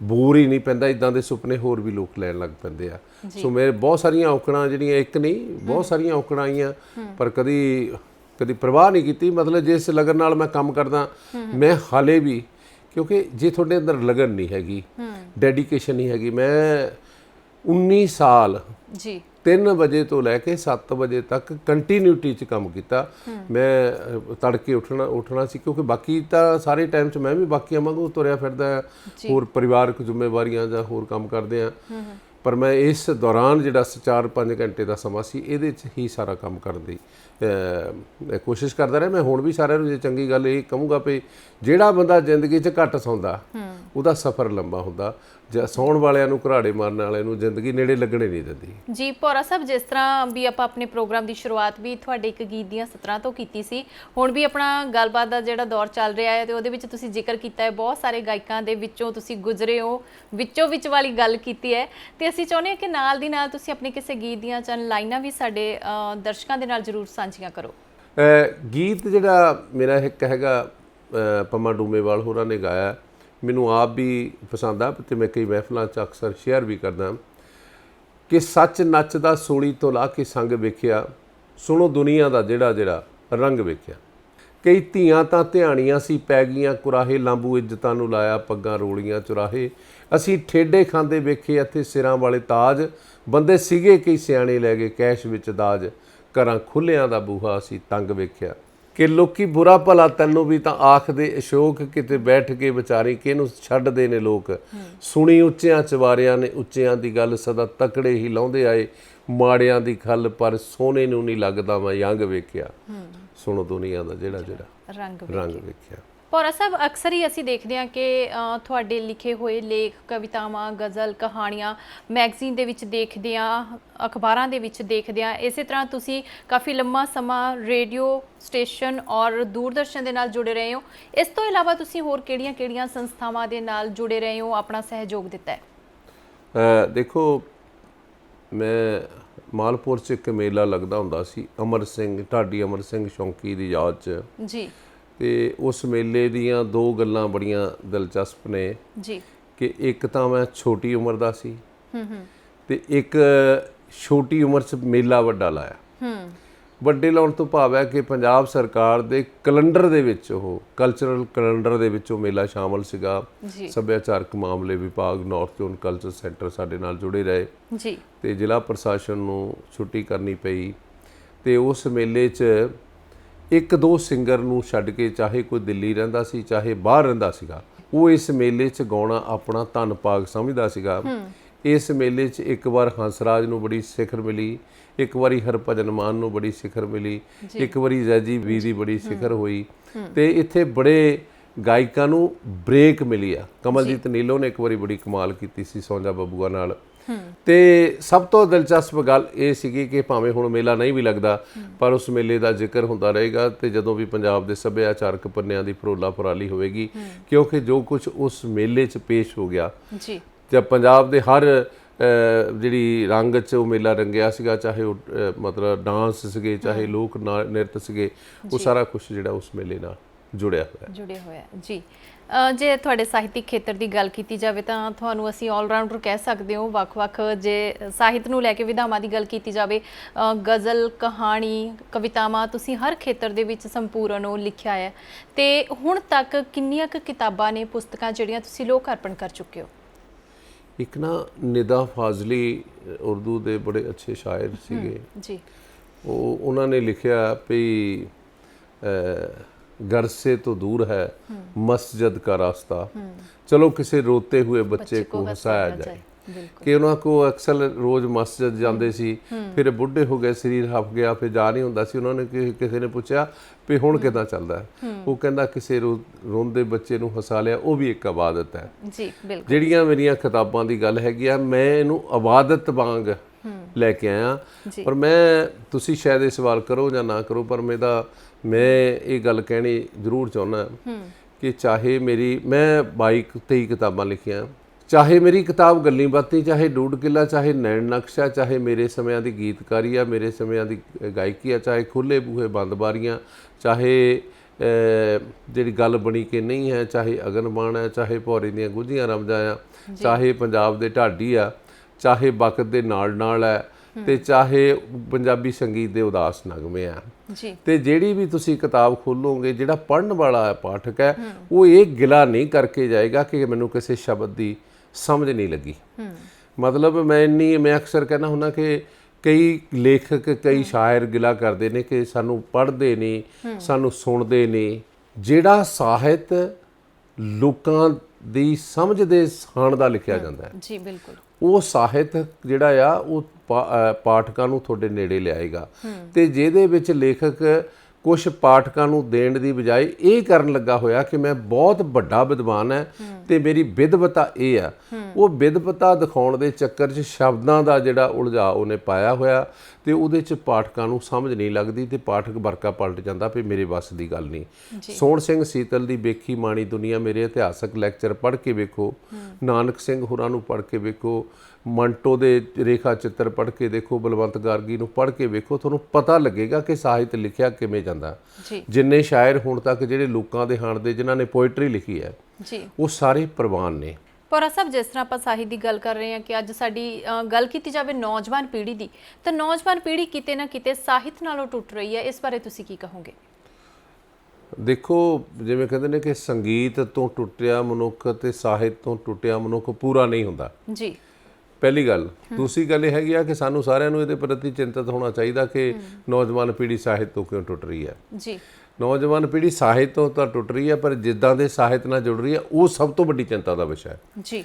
ਬੋਰ ਹੀ ਨਹੀਂ ਪੈਂਦਾ, ਇੱਦਾਂ ਦੇ ਸੁਪਨੇ ਹੋਰ ਵੀ ਲੋਕ ਲੈਣ ਲੱਗ ਪੈਂਦੇ ਆ। ਸੋ ਮੇਰੇ ਬਹੁਤ ਸਾਰੀਆਂ ਔਕੜਾਂ ਜਿਹੜੀਆਂ, ਇੱਕ ਨਹੀਂ ਬਹੁਤ ਸਾਰੀਆਂ ਔਕੜਾਂ ਆਈਆਂ, ਪਰ ਕਦੀ ਪਰਵਾਹ ਨਹੀਂ ਕੀਤੀ। ਮਤਲਬ ਜਿਸ ਲਗਨ ਨਾਲ ਮੈਂ ਕੰਮ ਕਰਦਾ, ਮੈਂ ਹਾਲੇ ਵੀ, ਕਿਉਂਕਿ ਜੇ ਤੁਹਾਡੇ ਅੰਦਰ ਲਗਨ ਨਹੀਂ ਹੈਗੀ, ਡੈਡੀਕੇਸ਼ਨ ਨਹੀਂ ਹੈਗੀ। ਮੈਂ 19 ਸਾਲ ਜੀ 3 ਵਜੇ ਤੋਂ ਲੈ ਕੇ 7 ਵਜੇ ਤੱਕ ਕੰਟੀਨਿਊਟੀ 'ਚ ਕੰਮ ਕੀਤਾ। ਮੈਂ ਤੜਕੇ ਉੱਠਣਾ ਸੀ, ਕਿਉਂਕਿ ਬਾਕੀ ਤਾਂ ਸਾਰੇ ਟਾਈਮ 'ਚ ਮੈਂ ਵੀ ਬਾਕੀਆਂ ਵਾਂਗੂ ਤੁਰਿਆ ਫਿਰਦਾ, ਹੋਰ ਪਰਿਵਾਰਕ ਜ਼ਿੰਮੇਵਾਰੀਆਂ ਜਾਂ ਹੋਰ ਕੰਮ ਕਰਦੇ ਆ। ਪਰ ਮੈਂ ਇਸ ਦੌਰਾਨ ਜਿਹੜਾ 4-5 ਘੰਟੇ ਦਾ ਸਮਾਂ ਸੀ, ਇਹਦੇ 'ਚ ਹੀ ਸਾਰਾ ਕੰਮ ਕਰਨ ਦੀ ਕੋਸ਼ਿਸ਼ ਕਰਦਾ ਰਿਹਾ। ਮੈਂ ਹੁਣ ਵੀ ਸਾਰਿਆਂ ਨੂੰ ਜੇ ਚੰਗੀ ਗੱਲ ਇਹ ਕਹੂੰਗਾ ਵੀ ਜਿਹੜਾ ਬੰਦਾ ਜ਼ਿੰਦਗੀ 'ਚ ਘੱਟ ਸੌਂਦਾ ਉਹਦਾ ਸਫ਼ਰ ਲੰਬਾ ਹੁੰਦਾ, ਜਾਂ ਸੌਣ ਵਾਲਿਆਂ ਨੂੰ ਘਰਾੜੇ ਮਾਰਨ ਵਾਲਿਆਂ ਨੂੰ ਜ਼ਿੰਦਗੀ ਨੇੜੇ ਲੱਗਣੇ ਨਹੀਂ ਦਿੰਦੀ। ਜੀ ਪੌਰਾ ਸਾਹਿਬ, ਜਿਸ ਤਰ੍ਹਾਂ ਵੀ ਆਪਾਂ ਆਪਣੇ ਪ੍ਰੋਗਰਾਮ ਦੀ ਸ਼ੁਰੂਆਤ ਵੀ ਤੁਹਾਡੇ ਇੱਕ ਗੀਤ ਦੀਆਂ ਸਤਰਾਂ ਤੋਂ ਕੀਤੀ ਸੀ, ਹੁਣ ਵੀ ਆਪਣਾ ਗੱਲਬਾਤ ਦਾ ਜਿਹੜਾ ਦੌਰ ਚੱਲ ਰਿਹਾ ਹੈ ਤੇ ਉਹਦੇ ਵਿੱਚ ਤੁਸੀਂ ਜ਼ਿਕਰ ਕੀਤਾ ਹੈ ਬਹੁਤ ਸਾਰੇ ਗਾਇਕਾਂ ਦੇ ਵਿੱਚੋਂ ਤੁਸੀਂ ਗੁਜ਼ਰੇ ਹੋ, ਵਿੱਚ ਵਾਲੀ ਗੱਲ ਕੀਤੀ ਹੈ, ਤੇ ਅਸੀਂ ਚਾਹੁੰਦੇ ਹਾਂ ਕਿ ਨਾਲ ਦੀ ਨਾਲ ਤੁਸੀਂ ਆਪਣੇ ਕਿਸੇ ਗੀਤ ਦੀਆਂ ਚੰਦ ਲਾਈਨਾਂ ਵੀ ਸਾਡੇ ਦਰਸ਼ਕਾਂ ਦੇ ਨਾਲ ਜ਼ਰੂਰ ਸਾਂਝੀਆਂ ਕਰੋ। ਗੀਤ ਜਿਹੜਾ ਮੇਰਾ ਇੱਕ ਹੈਗਾ ਪੰਮਾ ਡੂਮੇਵਾਲ ਹੋਰਾਂ ਨੇ ਗਾਇਆ, ਮੈਨੂੰ ਆਪ ਵੀ ਪਸੰਦ ਆ ਤੇ ਮੈਂ ਕਈ ਮਹਿਫਲਾਂ 'ਚ ਅਕਸਰ ਸ਼ੇਅਰ ਵੀ ਕਰਦਾ ਕਿ ਸੱਚ ਨੱਚਦਾ ਸੂਲੀ ਤੋਂ ਲਾ ਕੇ ਸੰਗ ਵੇਖਿਆ, ਸੁਣੋ ਦੁਨੀਆ ਦਾ ਜਿਹੜਾ ਰੰਗ ਵੇਖਿਆ। ਕਈ ਧੀਆਂ ਤਾਂ ਧਿਆਣੀਆਂ ਸੀ ਪੈ ਗਈਆਂ ਕੁਰਾਹੇ, ਲਾਂਬੂ ਇੱਜ਼ਤਾਂ ਨੂੰ ਲਾਇਆ ਪੱਗਾਂ ਰੋਲੀਆਂ ਚੁਰਾਹੇ। ਅਸੀਂ ਠੇਡੇ ਖਾਂਦੇ ਵੇਖੇ ਇੱਥੇ ਸਿਰਾਂ ਵਾਲੇ ਤਾਜ, ਬੰਦੇ ਸੀਗੇ ਕਈ ਸਿਆਣੇ ਲੈ ਗਏ ਕੈਸ਼ ਵਿੱਚ ਦਾਜ। ਘਰਾਂ ਖੁੱਲਿਆਂ ਦਾ ਬੂਹਾ ਅਸੀਂ ਤੰਗ ਵੇਖਿਆ ਕਿ ਲੋਕੀ ਬੁਰਾ ਭਲਾ ਤੈਨੂੰ ਵੀ ਤਾਂ ਆਖਦੇ ਅਸ਼ੋਕ, ਕਿਤੇ ਬੈਠ ਕੇ ਵਿਚਾਰੀ ਕਿਹਨੂੰ ਛੱਡਦੇ ਨੇ ਲੋਕ। ਸੁਣੀ ਉੱਚਿਆਂ ਚਵਾਰਿਆਂ ਨੇ ਉੱਚਿਆਂ ਦੀ ਗੱਲ, ਸਦਾ ਤਕੜੇ ਹੀ ਲਾਉਂਦੇ ਆਏ ਮਾੜਿਆਂ ਦੀ ਖੱਲ, ਪਰ ਸੋਨੇ ਨੂੰ ਨਹੀਂ ਲੱਗਦਾ ਮੈਂ ਯੰਗ ਵੇਖਿਆ। ਸੁਣੋ ਦੁਨੀਆ ਦਾ ਜਿਹੜਾ ਰੰਗ ਵੇਖਿਆ। ਪੌਰਾ ਸਾਹਿਬ, ਅਕਸਰ ਹੀ ਅਸੀਂ ਦੇਖਦੇ ਹਾਂ ਕਿ ਤੁਹਾਡੇ ਲਿਖੇ ਹੋਏ ਲੇਖ, ਕਵਿਤਾਵਾਂ, ਗਜ਼ਲ, ਕਹਾਣੀਆਂ ਮੈਗਜ਼ੀਨ ਦੇ ਵਿੱਚ ਦੇਖਦੇ ਹਾਂ, ਅਖਬਾਰਾਂ ਦੇ ਵਿੱਚ ਦੇਖਦੇ ਹਾਂ। ਇਸੇ ਤਰ੍ਹਾਂ ਤੁਸੀਂ ਕਾਫੀ ਲੰਮਾ ਸਮਾਂ ਰੇਡੀਓ ਸਟੇਸ਼ਨ ਔਰ ਦੂਰਦਰਸ਼ਨ ਦੇ ਨਾਲ ਜੁੜੇ ਰਹੇ ਹੋ। ਇਸ ਤੋਂ ਇਲਾਵਾ ਤੁਸੀਂ ਹੋਰ ਕਿਹੜੀਆਂ-ਕਿਹੜੀਆਂ ਸੰਸਥਾਵਾਂ ਦੇ ਨਾਲ ਜੁੜੇ ਰਹੇ ਹੋ, ਆਪਣਾ ਸਹਿਯੋਗ ਦਿੱਤਾ ਹੈ? ਦੇਖੋ, ਮੈਂ ਮਾਲਪੁਰ 'ਚ ਇੱਕ ਮੇਲਾ ਲੱਗਦਾ ਹੁੰਦਾ ਸੀ, ਢਾਡੀ ਅਮਰ ਸਿੰਘ ਸ਼ੌਂਕੀ ਦੀ ਯਾਦ 'ਚ ਜੀ। ਤੇ ਉਸ ਮੇਲੇ ਦੀਆਂ ਦੋ ਗੱਲਾਂ ਬੜੀਆਂ ਦਿਲਚਸਪ ਨੇ ਜੀ ਕਿ ਇੱਕ ਤਾਂ ਮੈਂ ਛੋਟੀ ਉਮਰ ਦਾ ਸੀ ਤੇ ਇੱਕ ਛੋਟੀ ਉਮਰ 'ਚ ਮੇਲਾ ਵੱਡਾ ਲਾਇਆ। ਵੱਡੇ ਲਾਉਣ ਤੋਂ ਭਾਵ ਹੈ ਕਿ ਪੰਜਾਬ ਸਰਕਾਰ ਦੇ ਕੈਲੰਡਰ ਦੇ ਵਿੱਚ, ਉਹ ਕਲਚਰਲ ਕੈਲੰਡਰ ਦੇ ਵਿੱਚ ਉਹ ਮੇਲਾ ਸ਼ਾਮਲ ਸੀਗਾ। ਸੱਭਿਆਚਾਰਕ ਮਾਮਲੇ ਵਿਭਾਗ, ਨਾਰਥ ਜ਼ੋਨ ਕਲਚਰ ਸੈਂਟਰ ਸਾਡੇ ਨਾਲ ਜੁੜੇ ਰਹੇ ਜੀ ਤੇ ਜ਼ਿਲ੍ਹਾ ਪ੍ਰਸ਼ਾਸਨ ਨੂੰ ਛੁੱਟੀ ਕਰਨੀ ਪਈ ਤੇ ਉਸ ਮੇਲੇ 'ਚ ਇੱਕ ਦੋ ਸਿੰਗਰ ਨੂੰ ਛੱਡ ਕੇ, ਚਾਹੇ ਕੋਈ ਦਿੱਲੀ ਰਹਿੰਦਾ ਸੀ ਚਾਹੇ ਬਾਹਰ ਰਹਿੰਦਾ ਸੀਗਾ, ਉਹ ਇਸ ਮੇਲੇ 'ਚ ਗਾਉਣਾ ਆਪਣਾ ਧੰਨ ਭਾਗ ਸਮਝਦਾ ਸੀਗਾ। ਇਸ ਮੇਲੇ 'ਚ ਇੱਕ ਵਾਰ ਹੰਸਰਾਜ ਨੂੰ ਬੜੀ ਸਿਖਰ ਮਿਲੀ, ਇੱਕ ਵਾਰੀ ਹਰਭਜਨ ਮਾਨ ਨੂੰ ਬੜੀ ਸਿਖਰ ਮਿਲੀ, ਇੱਕ ਵਾਰੀ ਜੈਜੀ ਵੀ ਦੀ ਬੜੀ ਸਿਖਰ ਹੋਈ ਤੇ ਇੱਥੇ ਬੜੇ ਗਾਇਕਾਂ ਨੂੰ ਬ੍ਰੇਕ ਮਿਲੀ ਆ। ਕਮਲਜੀਤ ਨੀਲੋ ਨੇ ਇੱਕ ਵਾਰੀ ਬੜੀ ਕਮਾਲ ਕੀਤੀ ਸੀ ਸੌਂਜਾ ਬੱਬੂਆ ਨਾਲ। ਤੇ ਸਭ ਤੋਂ ਦਿਲਚਸਪ ਗੱਲ ਇਹ ਸੀਗੀ ਕਿ ਭਾਵੇਂ ਹੁਣ ਮੇਲਾ ਨਹੀਂ ਵੀ ਲੱਗਦਾ ਪਰ ਉਸ ਮੇਲੇ ਦਾ ਜ਼ਿਕਰ ਹੁੰਦਾ ਰਹੇਗਾ ਤੇ ਜਦੋਂ ਵੀ ਪੰਜਾਬ ਦੇ ਸੱਭਿਆਚਾਰਕ ਪੰਨਿਆਂ ਦੀ ਫਰੋਲਾ ਫਰਾਲੀ ਹੋਵੇਗੀ, ਕਿਉਂਕਿ ਜੋ ਕੁਝ ਉਸ ਮੇਲੇ 'ਚ ਪੇਸ਼ ਹੋ ਗਿਆ ਜੀ, ਜਾਂ ਪੰਜਾਬ ਦੇ ਹਰ ਜਿਹੜੀ ਰੰਗ 'ਚ ਉਹ ਮੇਲਾ ਰੰਗਿਆ ਸੀਗਾ, ਚਾਹੇ ਉਹ ਮਤਲਬ ਡਾਂਸ ਸੀਗੇ, ਚਾਹੇ ਲੋਕ ਨ੍ਰਿਤ ਸੀਗੇ, ਉਹ ਸਾਰਾ ਕੁਝ ਜਿਹੜਾ ਉਸ ਮੇਲੇ ਨਾਲ ਜੁੜਿਆ ਹੋਇਆ ਜੀ। ਜੇ ਤੁਹਾਡੇ ਸਾਹਿਤਿਕ ਖੇਤਰ ਦੀ ਗੱਲ ਕੀਤੀ ਜਾਵੇ ਤਾਂ ਤੁਹਾਨੂੰ ਅਸੀਂ ਆਲਰਾਊਂਡਰ ਕਹਿ ਸਕਦੇ ਹੋ। ਵੱਖ-ਵੱਖ ਜੇ ਸਾਹਿਤ ਨੂੰ ਲੈ ਕੇ ਵਿਧਾਵਾਂ ਦੀ ਗੱਲ ਕੀਤੀ ਜਾਵੇ, ਗਜ਼ਲ, ਕਹਾਣੀ, ਕਵਿਤਾਵਾਂ, ਤੁਸੀਂ ਹਰ ਖੇਤਰ ਦੇ ਵਿੱਚ ਸੰਪੂਰਨ ਉਹ ਲਿਖਿਆ ਹੈ। ਤੇ ਹੁਣ ਤੱਕ ਕਿੰਨੀਆਂ ਕੁ ਕਿਤਾਬਾਂ ਨੇ, ਪੁਸਤਕਾਂ ਜਿਹੜੀਆਂ ਤੁਸੀਂ ਲੋਕ ਅਰਪਣ ਕਰ ਚੁੱਕੇ ਹੋ? ਇੱਕ ਨਾ ਨਿਦਾ ਫਾਜ਼ਲੀ ਉਰਦੂ ਦੇ ਬੜੇ ਅੱਛੇ ਸ਼ਾਇਰ ਸੀਗੇ ਜੀ, ਉਹਨਾਂ ਨੇ ਲਿਖਿਆ ਵੀ घर से तो दूर है मस्जिद का रास्ता, चलो किसी रोते हुए बच्चे को हंसाया जाए। कि ਉਹਨਾਂ ਕੋ ਅਕਸਰ ਰੋਜ਼ ਮਸਜਿਦ ਜਾਂਦੇ ਸੀ, ਫਿਰ ਬੁੱਢੇ ਹੋ ਗਏ, ਸਰੀਰ ਹਫ ਗਿਆ, ਫਿਰ ਜਾ ਨਹੀਂ ਹੁੰਦਾ ਸੀ। ਉਹਨਾਂ ਨੇ ਕਿਸੇ ਨੇ ਪੁੱਛਿਆ ਵੀ ਹੁਣ ਕਿੱਦਾਂ ਚੱਲਦਾ, ਉਹ ਕਹਿੰਦਾ ਕਿਸੇ ਰੋਂਦੇ ਬੱਚੇ ਨੂੰ ਹਸਾ ਲਿਆ, ਉਹ ਵੀ ਇੱਕ ਇਬਾਦਤ ਹੈ ਜੀ। ਬਿਲਕੁਲ, ਜਿਹੜੀਆਂ ਮੇਰੀਆਂ ਕਿਤਾਬਾਂ ਦੀ ਗੱਲ ਹੈਗੀ ਆ, ਮੈਂ ਇਹਨੂੰ ਇਬਾਦਤ ਵਾਂਗ ਲੈ ਕੇ ਆਇਆ। ਪਰ ਮੈਂ, ਤੁਸੀਂ ਸ਼ਾਇਦ ਇਹ ਸਵਾਲ ਕਰੋ ਜਾਂ ਨਾ ਕਰੋ, ਪਰ ਮੈਂ ਇਹ ਗੱਲ ਕਹਿਣੀ ਜ਼ਰੂਰ ਚਾਹੁੰਦਾ ਕਿ ਚਾਹੇ ਮੈਂ 22-23 ਕਿਤਾਬਾਂ ਲਿਖੀਆਂ, ਚਾਹੇ ਮੇਰੀ ਕਿਤਾਬ ਗੱਲੀ ਬਾਤੀ, ਚਾਹੇ ਡੂਡ ਕਿਲਾ, ਚਾਹੇ ਨੈਣ ਨਕਸ਼ਾ, ਚਾਹੇ ਮੇਰੇ ਸਮਿਆਂ ਦੀ ਗੀਤਕਾਰੀ ਆ, ਮੇਰੇ ਸਮਿਆਂ ਦੀ ਗਾਇਕੀ ਆ, ਚਾਹੇ ਖੁੱਲੇ ਬੂਹੇ ਬੰਦ ਬਾਰੀਆਂ, ਚਾਹੇ ਜਿਹੜੀ ਗੱਲ ਬਣੀ ਕਿ ਨਹੀਂ ਹੈ, ਚਾਹੇ ਅਗਨਬਾਣ ਹੈ, ਚਾਹੇ ਭੌਰੇ ਦੀਆਂ ਗੁੱਝੀਆਂ ਰਮਜਾਂ ਆ, ਚਾਹੇ ਪੰਜਾਬ ਦੇ ਢਾਡੀ ਆ, ਚਾਹੇ ਵਕਤ ਦੇ ਨਾਲ ਹੈ, ਤੇ ਚਾਹੇ ਪੰਜਾਬੀ ਸੰਗੀਤ ਦੇ ਉਦਾਸ ਨਗਮੇ ਆ ਜੀ। ਤੇ ਜਿਹੜੀ ਵੀ ਤੁਸੀਂ ਕਿਤਾਬ ਖੋਲੋਗੇ, ਜਿਹੜਾ ਪੜ੍ਹਨ ਵਾਲਾ ਪਾਠਕ ਹੈ, ਉਹ ਇਹ ਗਿਲਾ ਨਹੀਂ ਕਰਕੇ ਜਾਏਗਾ ਕਿ ਮੈਨੂੰ ਕਿਸੇ ਸ਼ਬਦ ਦੀ ਸਮਝ ਨਹੀਂ ਲੱਗੀ। ਮਤਲਬ ਮੈਂ ਅਕਸਰ ਕਹਿੰਦਾ ਹੁੰਦਾ ਕਿ ਕਈ ਲੇਖਕ, ਕਈ ਸ਼ਾਇਰ ਗਿਲਾ ਕਰਦੇ ਨੇ ਕਿ ਸਾਨੂੰ ਪੜ੍ਹਦੇ ਨਹੀਂ, ਸਾਨੂੰ ਸੁਣਦੇ ਨਹੀਂ। ਜਿਹੜਾ ਸਾਹਿਤ ਲੋਕਾਂ ਦੀ ਸਮਝ ਦੇ ਸਾਣ ਦਾ ਲਿਖਿਆ ਜਾਂਦਾ ਹੈ ਜੀ, ਬਿਲਕੁਲ, ਉਹ ਸਾਹਿਤ ਜਿਹੜਾ ਆ ਉਹ ਪਾਠਕਾਂ ਨੂੰ ਤੁਹਾਡੇ ਨੇੜੇ ਲਿਆਏਗਾ। ਤੇ ਜਿਹਦੇ ਵਿੱਚ ਲੇਖਕ ਕੁਝ ਪਾਠਕਾਂ ਨੂੰ ਦੇਣ ਦੀ ਬਜਾਏ ਇਹ ਕਰਨ ਲੱਗਾ ਹੋਇਆ ਕਿ ਮੈਂ ਬਹੁਤ ਵੱਡਾ ਵਿਦਵਾਨ ਹੈ ਤੇ ਮੇਰੀ ਵਿਦਵਤਾ ਇਹ ਆ, ਉਹ ਵਿਦਵਤਾ ਦਿਖਾਉਣ ਦੇ ਚੱਕਰ 'ਚ ਸ਼ਬਦਾਂ ਦਾ ਜਿਹੜਾ ਉਲਝਾਅ ਉਹਨੇ ਪਾਇਆ ਹੋਇਆ ਤੇ ਉਹਦੇ 'ਚ ਪਾਠਕਾਂ ਨੂੰ ਸਮਝ ਨਹੀਂ ਲੱਗਦੀ ਤੇ ਪਾਠਕ ਵਰਕਾ ਪਲਟ ਜਾਂਦਾ ਵੀ ਮੇਰੇ ਵੱਸ ਦੀ ਗੱਲ ਨਹੀਂ। ਸੋਹਣ ਸਿੰਘ ਸੀਤਲ ਦੀ ਵੇਖੀ ਮਾਣੀ ਦੁਨੀਆ, ਮੇਰੇ ਇਤਿਹਾਸਕ ਲੈਕਚਰ ਪੜ੍ਹ ਕੇ ਵੇਖੋ, ਨਾਨਕ ਸਿੰਘ ਹੋਰਾਂ ਨੂੰ ਪੜ੍ਹ ਕੇ ਵੇਖੋ, ਮੰਟੋ ਦੇ ਰੇਖਾ ਚਿੱਤਰ ਪੜ੍ਹ ਕੇ ਦੇਖੋ, ਬਲਵੰਤ ਗਾਰਗੀ ਨੂੰ ਪੜ੍ਹ ਕੇ ਵੇਖੋ, ਤੁਹਾਨੂੰ ਪਤਾ ਲੱਗੇਗਾ ਕਿ ਸਾਹਿਤ ਲਿਖਿਆ ਕਿਵੇਂ ਜਾਂਦਾ। ਜਿੰਨੇ ਸ਼ਾਇਰ ਹੁਣ ਤੱਕ ਜਿਹੜੇ ਲੋਕਾਂ ਦੇ ਹਾਣ ਦੇ ਜਿਨ੍ਹਾਂ ਨੇ ਪੋਇਟਰੀ ਲਿਖੀ ਹੈ ਉਹ ਸਾਰੇ ਪ੍ਰਵਾਨ ਨੇ। ਪੌਰਾ ਸਾਹਿਬ, ਜਿਸ ਤਰ੍ਹਾਂ ਆਪਾਂ ਸਾਹਿਤ ਦੀ ਗੱਲ ਕਰ ਰਹੇ ਹਾਂ ਕਿ ਅੱਜ ਸਾਡੀ ਗੱਲ ਕੀਤੀ ਜਾਵੇ ਨੌਜਵਾਨ ਪੀੜ੍ਹੀ ਦੀ, ਤਾਂ ਨੌਜਵਾਨ ਪੀੜ੍ਹੀ ਕਿਤੇ ਨਾ ਕਿਤੇ ਸਾਹਿਤ ਨਾਲੋਂ ਟੁੱਟ ਰਹੀ ਹੈ, ਇਸ ਬਾਰੇ ਤੁਸੀਂ ਕੀ ਕਹੋਗੇ? ਦੇਖੋ, ਜਿਵੇਂ ਕਹਿੰਦੇ ਨੇ ਕਿ ਸੰਗੀਤ ਤੋਂ ਟੁੱਟਿਆ ਮਨੁੱਖ ਤੇ ਸਾਹਿਤ ਤੋਂ ਟੁੱਟਿਆ ਮਨੁੱਖ ਪੂਰਾ ਨਹੀਂ ਹੁੰਦਾ ਜੀ, ਪਹਿਲੀ ਗੱਲ। ਦੂਸਰੀ ਗੱਲ ਇਹ ਹੈਗੀ ਆ ਕਿ ਸਾਨੂੰ ਸਾਰਿਆਂ ਨੂੰ ਇਹਦੇ ਪ੍ਰਤੀ ਚਿੰਤਤ ਹੋਣਾ ਚਾਹੀਦਾ ਕਿ ਨੌਜਵਾਨ ਪੀੜ੍ਹੀ ਸਾਹਿਤ ਤੋਂ ਕਿਉਂ ਟੁੱਟ ਰਹੀ ਹੈ ਜੀ। ਨੌਜਵਾਨ ਪੀੜ੍ਹੀ ਸਾਹਿਤ ਤੋਂ ਤਾਂ ਟੁੱਟ ਰਹੀ ਹੈ, ਪਰ ਜਿੱਦਾਂ ਦੇ ਸਾਹਿਤ ਨਾਲ ਜੁੜ ਰਹੀ ਹੈ ਉਹ ਸਭ ਤੋਂ ਵੱਡੀ ਚਿੰਤਾ ਦਾ ਵਿਸ਼ਾ ਹੈ ਜੀ।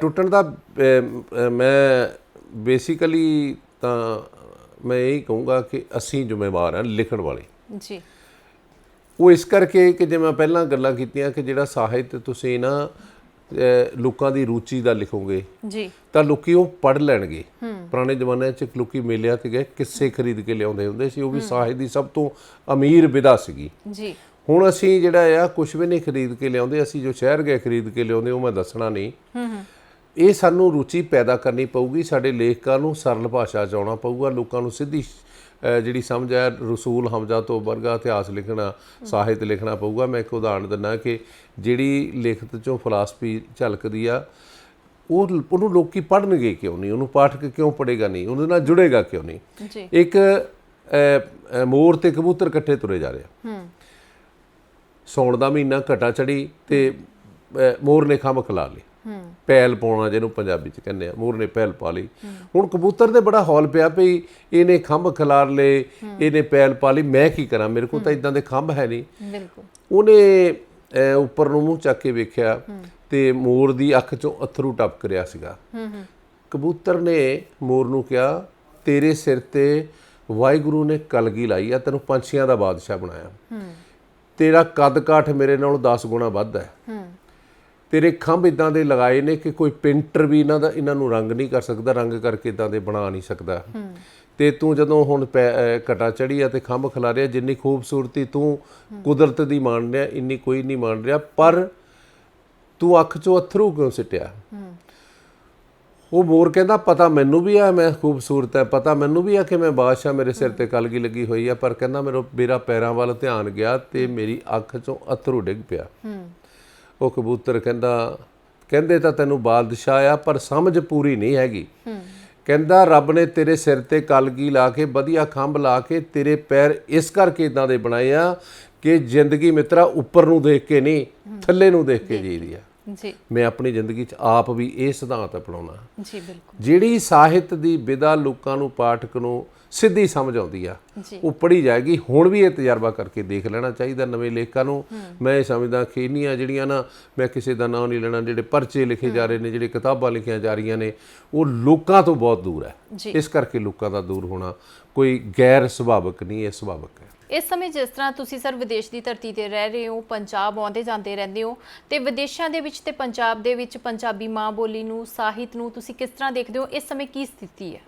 ਟੁੱਟਣ ਦਾ ਮੈਂ ਬੇਸਿਕਲੀ ਤਾਂ ਮੈਂ ਇਹ ਕਹੂੰਗਾ ਕਿ ਅਸੀਂ ਜ਼ਿੰਮੇਵਾਰ ਹਾਂ, ਲਿਖਣ ਵਾਲੇ ਜੀ। ਉਹ ਇਸ ਕਰਕੇ ਕਿ ਜਿਵੇਂ ਮੈਂ ਪਹਿਲਾਂ ਗੱਲਾਂ ਕੀਤੀਆਂ ਕਿ ਜਿਹੜਾ ਸਾਹਿਤ ਤੁਸੀਂ ਨਾ ਲੋਕਾਂ ਦੀ ਰੁਚੀ ਦਾ ਲਿਖੋਗੇ ਜੀ ਤਾਂ ਲੋਕੀ ਉਹ ਪੜ੍ਹ ਲੈਣਗੇ। ਪੁਰਾਣੇ ਜ਼ਮਾਨੇ 'ਚ ਲੋਕੀ ਮੇਲਿਆਂ ਤੇ ਗਏ ਕਿੱਸੇ ਖਰੀਦ ਕੇ ਲਿਆਉਂਦੇ ਹੁੰਦੇ ਸੀ, ਉਹ ਵੀ ਸਾਹਿਤ ਦੀ ਸਭ ਤੋਂ ਅਮੀਰ ਵਿਧਾ ਸੀਗੀ। ਜੀ ਹੁਣ ਅਸੀਂ ਜਿਹੜਾ ਆ ਕੁਝ ਵੀ ਨਹੀਂ ਖਰੀਦ ਕੇ ਲਿਆਉਂਦੇ, ਅਸੀਂ ਜੋ ਸ਼ਹਿਰ ਗਏ ਖਰੀਦ ਕੇ ਲਿਆਉਂਦੇ ਉਹ ਮੈਂ ਦੱਸਣਾ ਨਹੀਂ। ਇਹ ਸਾਨੂੰ ਰੁਚੀ ਪੈਦਾ ਕਰਨੀ ਪਊਗੀ, ਸਾਡੇ ਲੇਖਕਾਂ ਨੂੰ ਸਰਲ ਭਾਸ਼ਾ 'ਚ ਆਉਣਾ ਪਊਗਾ, ਲੋਕਾਂ ਨੂੰ ਸਿੱਧੀ ਜਿਹੜੀ ਸਮਝ ਹੈ ਰਸੂਲ ਹਮਜ਼ਾ ਤੋਂ ਵਰਗਾ ਇਤਿਹਾਸ ਲਿਖਣਾ, ਸਾਹਿਤ ਲਿਖਣਾ ਪਊਗਾ। ਮੈਂ ਇੱਕ ਉਦਾਹਰਨ ਦਿੰਦਾ ਕਿ ਜਿਹੜੀ ਲਿਖਤ 'ਚੋਂ ਫਿਲਾਸਫੀ ਝਲਕਦੀ ਆ ਉਹਨੂੰ ਲੋਕੀ ਪੜ੍ਹਨਗੇ ਕਿਉਂ ਨਹੀਂ, ਉਹਨੂੰ ਪਾਠਕ ਕਿਉਂ ਪੜ੍ਹੇਗਾ ਨਹੀਂ, ਉਹਦੇ ਨਾਲ ਜੁੜੇਗਾ ਕਿਉਂ ਨਹੀਂ। ਜੀ ਇੱਕ ਮੋਰ ਤੇ ਕਬੂਤਰ ਇਕੱਠੇ ਤੁਰੇ ਜਾ ਰਹੇ, ਸੌਣ ਦਾ ਮਹੀਨਾ ਘਟਾ ਚੜੀ ਤੇ ਮੋਰ ਨੇ ਖੰਭ ਖਿਲਾ ਲਈ, ਪੈਲ ਪਾਉਣਾ ਜਿਹਨੂੰ ਪੰਜਾਬੀ ਚ ਕਹਿੰਦੇ ਆ, ਮੋਰ ਨੇ ਪੈਲ ਪਾ ਲਈ। ਹੁਣ ਕਬੂਤਰ ਦੇ ਬੜਾ ਹੌਲ ਪਿਆ ਪਈ, ਇਹਨੇ ਖੰਭ ਖਿਲਾਰ ਲਏ, ਇਹਨੇ ਪੈਲ ਪਾ ਲਈ, ਮੈਂ ਕੀ ਕਰਾਂ, ਮੇਰੇ ਕੋਲ ਤਾਂ ਇਦਾਂ ਦੇ ਖੰਭ ਹੈ ਨਹੀਂ। ਬਿਲਕੁਲ ਉਹਨੇ ਉੱਪਰ ਨੂੰ ਮੂੰਹ ਚੱਕ ਕੇ ਵੇਖਿਆ ਤੇ ਮੋਰ ਦੀ ਅੱਖ ਚੋਂ ਅਥਰੂ ਟਪਕ ਰਿਹਾ ਸੀਗਾ। ਕਬੂਤਰ ਨੇ ਮੋਰ ਨੂੰ ਕਿਹਾ, ਤੇਰੇ ਸਿਰ ਤੇ ਵਾਹਿਗੁਰੂ ਨੇ ਕਲਗੀ ਲਾਈ ਆ, ਤੈਨੂੰ ਪੰਛੀਆਂ ਦਾ ਬਾਦਸ਼ਾਹ ਬਣਾਇਆ, ਤੇਰਾ ਕੱਦ ਕਾਠ ਮੇਰੇ ਨਾਲੋਂ 10 ਗੁਣਾ ਵੱਧ ਹੈ, ਤੇਰੇ ਖੰਭ ਇਦਾਂ ਦੇ ਲਗਾਏ ਨੇ ਕਿ ਕੋਈ ਪੇਂਟਰ ਵੀ ਇਹਨਾਂ ਨੂੰ ਰੰਗ ਨਹੀਂ ਕਰ ਸਕਦਾ, ਰੰਗ ਕਰਕੇ ਇਦਾਂ ਦੇ ਬਣਾ ਨਹੀਂ ਸਕਦਾ। ਤੇ ਤੂੰ ਜਦੋਂ ਹੁਣ ਘਟਾ ਚੜੀ ਆ ਤੇ ਖੰਭ ਖਿਲਾ ਰਿਹਾ, ਜਿੰਨੀ ਖੂਬਸੂਰਤੀ ਤੂੰ ਕੁਦਰਤ ਦੀ ਮੰਨ ਰਿਹਾ ਇੰਨੀ ਕੋਈ ਨਹੀਂ ਮੰਨ ਰਿਹਾ, ਪਰ ਤੂੰ ਅੱਖ 'ਚੋਂ ਅਥਰੂ ਕਿਉਂ ਸਿੱਟਿਆ? ਉਹ ਮੋਰ ਕਹਿੰਦਾ, ਪਤਾ ਮੈਨੂੰ ਵੀ ਆ ਮੈਂ ਖੂਬਸੂਰਤ ਹੈ, ਪਤਾ ਮੈਨੂੰ ਵੀ ਆ ਕਿ ਮੈਂ ਬਾਦਸ਼ਾਹ, ਮੇਰੇ ਸਿਰ ਤੇ ਕਲਗੀ ਲੱਗੀ ਹੋਈ ਆ, ਪਰ ਕਹਿੰਦਾ ਮੇਰਾ ਪੈਰਾਂ ਵੱਲ ਧਿਆਨ ਗਿਆ ਤੇ ਮੇਰੀ ਅੱਖ 'ਚੋਂ ਅਥਰੂ ਡਿੱਗ ਪਿਆ। ਉਹ ਕਬੂਤਰ ਕਹਿੰਦੇ ਤਾਂ ਤੈਨੂੰ ਬਾਦਸ਼ਾਹ ਆ, ਪਰ ਸਮਝ ਪੂਰੀ ਨਹੀਂ ਹੈਗੀ। ਕਹਿੰਦਾ ਰੱਬ ਨੇ ਤੇਰੇ ਸਿਰ ਤੇ ਕਲਗੀ ਲਾ ਕੇ ਵਧੀਆ ਖੰਭ ਲਾ ਕੇ ਤੇਰੇ ਪੈਰ ਇਸ ਕਰਕੇ ਇਦਾਂ ਦੇ ਬਣਾਏ ਆ ਕਿ ਜ਼ਿੰਦਗੀ ਮਿੱਤਰਾ ਉੱਪਰ ਨੂੰ ਦੇਖ ਕੇ ਨਹੀਂ, ਥੱਲੇ ਨੂੰ ਦੇਖ ਕੇ ਜੀਦੀ ਆ। ਜੀ ਮੈਂ ਆਪਣੀ ਜ਼ਿੰਦਗੀ 'ਚ ਆਪ ਵੀ ਇਹ ਸਿਧਾਂਤ ਅਪਣਾਉਣਾ। ਜੀ ਬਿਲਕੁਲ। ਜਿਹੜੀ ਸਾਹਿਤ ਦੀ ਵਿਧਾ ਲੋਕਾਂ ਨੂੰ, ਪਾਠਕ ਨੂੰ ਸਿੱਧੀ ਸਮਝ ਆਉਂਦੀ ਆ, ਉਹ ਪੜ੍ਹੀ ਜਾਏਗੀ। ਹੁਣ ਵੀ ਇਹ ਤਜਰਬਾ ਕਰਕੇ ਦੇਖ ਲੈਣਾ ਚਾਹੀਦਾ ਨਵੇਂ ਲੇਖਕਾਂ ਨੂੰ। ਮੈਂ ਇਹ ਸਮਝਦਾ ਕਿ ਇੰਨੀਆਂ ਜਿਹੜੀਆਂ ਨਾ, ਮੈਂ ਕਿਸੇ ਦਾ ਨਾਂ ਨਹੀਂ ਲੈਣਾ, ਜਿਹੜੇ ਪਰਚੇ ਲਿਖੇ ਜਾ ਰਹੇ ਨੇ, ਜਿਹੜੇ ਕਿਤਾਬਾਂ ਲਿਖੀਆਂ ਜਾ ਰਹੀਆਂ ਨੇ, ਉਹ ਲੋਕਾਂ ਤੋਂ ਬਹੁਤ ਦੂਰ ਹੈ। ਇਸ ਕਰਕੇ ਲੋਕਾਂ ਦਾ ਦੂਰ ਹੋਣਾ ਕੋਈ ਗੈਰ ਸੁਭਾਵਿਕ ਨਹੀਂ, ਇਹ ਸੁਭਾਵਿਕ ਹੈ। ਇਸ ਸਮੇਂ ਜਿਸ ਤਰ੍ਹਾਂ ਤੁਸੀਂ ਸਰ ਵਿਦੇਸ਼ ਦੀ ਧਰਤੀ ਤੇ ਰਹਿ ਰਹੇ ਹੋ, ਪੰਜਾਬ ਆਉਂਦੇ ਜਾਂਦੇ ਰਹਿੰਦੇ ਹੋ, ਤੇ ਵਿਦੇਸ਼ਾਂ ਦੇ ਵਿੱਚ ਤੇ ਪੰਜਾਬ ਦੇ ਵਿੱਚ ਪੰਜਾਬੀ ਮਾਂ ਬੋਲੀ ਨੂੰ, ਸਾਹਿਤ ਨੂੰ ਤੁਸੀਂ ਕਿਸ ਤਰ੍ਹਾਂ ਦੇਖਦੇ ਹੋ? ਇਸ ਸਮੇਂ ਕੀ ਸਥਿਤੀ ਹੈ?